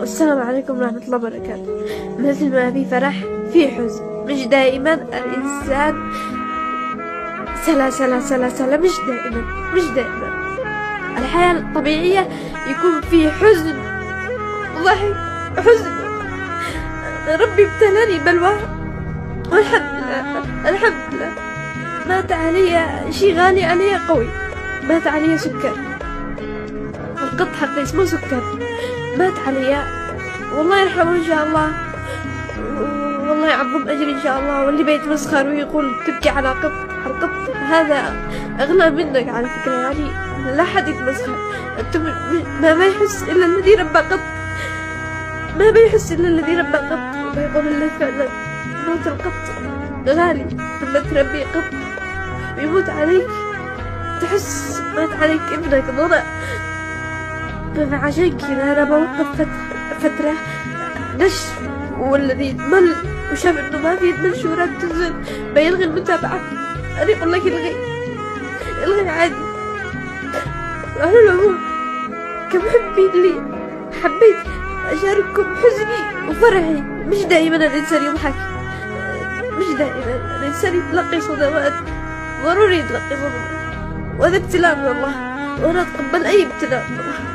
والسلام عليكم ورحمة الله وبركاته. مثل ما في فرح في حزن، مش دائما الإنسان سلا مش دائما الحياة الطبيعية يكون في حزن وضحك. حزن ربي ابتلاني بلوى والحمد لله مات علي شي غالي علي قوي، مات علي سكر، القط حقي اسمه سكر، مات علي، والله يرحمه ان شاء الله، والله يعظم اجري ان شاء الله. واللي بيتمسخر ويقول تبكي على قط، القط هذا اغلى منك على فكرة، يعني لا حد يتمسخر. انتم ما يحس الا الذي ربى قط، ما بيحس الا الذي ربى قط، ويقول الله فعلا موت القط غالي. لما تربي قط ويموت عليك تحس مات عليك ابنك ضرع. فعشان كذا انا بوقف فترة نشر، والذي مل وشاف انه ما في منشورات تنزل بيلغي المتابعة. انا يقول لك الغي عادي. على العموم كمحبين لي حبيت اشارككم حزني وفرحي. مش دائما الانسان يضحك، مش دائما الانسان يتلقي صدمات، ضروري يتلقي صدمات، وهذا ابتلاء من الله، وانا اتقبل اي ابتلاء من الله.